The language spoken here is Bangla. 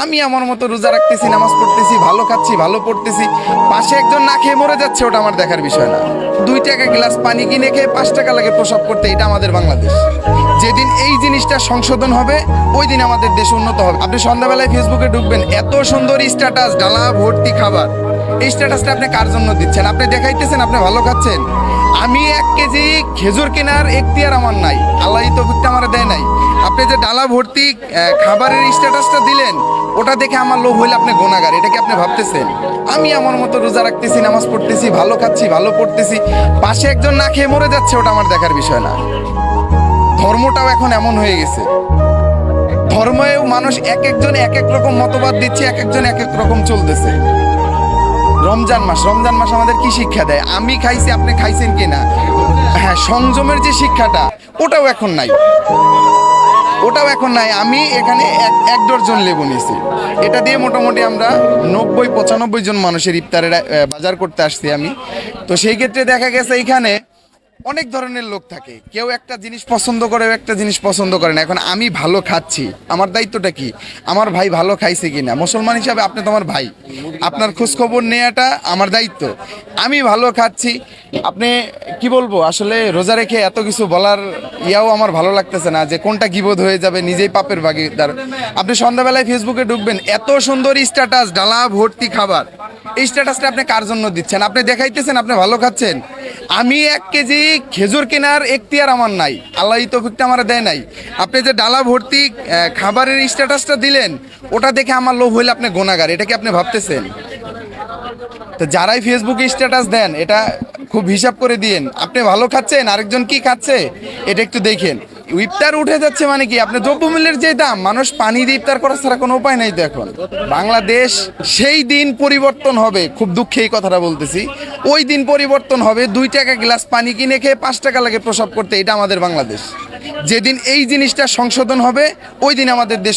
আমি আমার মতো রোজা রাখতেছি, নামাজ পড়তেছি, ভালো খাচ্ছি, ভালো পড়তেছি, পাশে একজন না খেয়ে মরে যাচ্ছে, ওটা আমার দেখার বিষয় না। 2 টাকা গ্লাস পানি কিনে খেয়ে 5 টাকা লাগে প্রসব করতে, এটা আমাদের বাংলাদেশ। যেদিন এই জিনিসটা সংশোধন হবে, ওই দিন আমাদের দেশ উন্নত হবে। আপনি সন্ধ্যাবেলায় ফেসবুকে ঢুকবেন, এত সুন্দর স্ট্যাটাস, ডালা ভর্তি খাবার। এই স্ট্যাটাসটা আপনি কার জন্য দিচ্ছেন? আপনি দেখাইতেছেন আপনি ভালো খাচ্ছেন। আমি 1 কেজি খেজুর কেনার এখতিয়ার আমার নাই, আল্লাহ এই তৌফিকটা আমার দেয় নাই। আপনি যে ডালা ভর্তি খাবারের স্ট্যাটাসটা দিলেন, ওটা দেখে আমার লোভ হইলে আপনি গুনাহগার, এটা কি আপনি ভাবতেছেন? আমি আমার মতো রোজা রাখতেছি, নামাজ পড়তেছি, ভালো খাচ্ছি, ভালো পড়তেছি, পাশে একজন না খেয়ে মরে যাচ্ছে, ওটা আমার দেখার বিষয় না। ধর্মটাও এখন এমন হয়ে গেছে, ধর্মেও মানুষ এক একজন এক এক রকম মতবাদ দিচ্ছে, এক একজন এক এক রকম চলতেছে। রমজান মাস আমাদের কি শিক্ষা দেয়? আমি খাইছি, আপনি খাইছেন কিনা, হ্যাঁ, সংযমের যে শিক্ষাটা, ওটাও এখন নাই, ওটাও এখন নাই। আমি এখানে এক ডজন লেবু নিয়েছি, এটা দিয়ে মোটামুটি আমরা 90-95 জন মানুষের ইফতারের বাজার করতে আসছি আমি। তো সেই ক্ষেত্রে দেখা গেছে এইখানে অনেক ধরনের লোক থাকে, কেউ একটা জিনিস পছন্দ করে, একটা জিনিস পছন্দ করে না। এখন আমি ভালো খাচ্ছি, আমার দায়িত্বটা কি? আমার ভাই ভালো খাইছে কিনা, মুসলমান হিসাবে আপনি তো আমার ভাই, আপনার খোঁজ খবর নেওয়াটা আমার দায়িত্ব। আমি ভালো খাচ্ছি, আপনি কি বলবো, আসলে রোজা রেখে এত কিছু বলার ইয়াও আমার ভালো লাগতেছে না, যে কোনটা গীবত হয়ে যাবে, নিজেই পাপের ভাগীদার। আপনি সন্ধ্যাবেলায় ফেসবুকে ঢুকবেন, এত সুন্দর স্ট্যাটাস, ডালা ভর্তি খাবার। এই স্ট্যাটাসটা আপনি কার জন্য দিচ্ছেন? আপনি দেখাইতেছেন আপনি ভালো খাচ্ছেন। আমি 1 কেজি খেজুর কেনার এখতিয়ার আমার নাই, আল্লাহ এই তৌফিকটা আমার দেয় নাই। আপনি যে ডালা ভর্তি খাবারের স্ট্যাটাসটা দিলেন, ওটা দেখে আমার লোভ হইলে আপনি গুনাহগার, এটা কি আপনি ভাবতেছেন? তো যারাই ফেসবুকে স্ট্যাটাস দেন, এটা খুব হিসাব করে দিয়েন, আপনি ভালো খাচ্ছেন, আরেকজন কি খাচ্ছে এটা একটু দেখেন। ইফতার উঠে যাচ্ছে মানে কি, আপনি দ্রব্যমূল্যের যে দাম, মানুষ পানি দিয়ে ইফতার করা ছাড়া কোনো উপায় নাই তো এখন। বাংলাদেশ সেই দিন পরিবর্তন হবে, খুব দুঃখে এই কথাটা বলতেছি, ওই দিন পরিবর্তন হবে 2 টাকা গ্লাস পানি কিনে খেয়ে 5 টাকা লাগে প্রসব করতে, এটা আমাদের বাংলাদেশ। যেদিন এই জিনিসটা সংশোধন হবে, ওই দিন আমাদের দেশ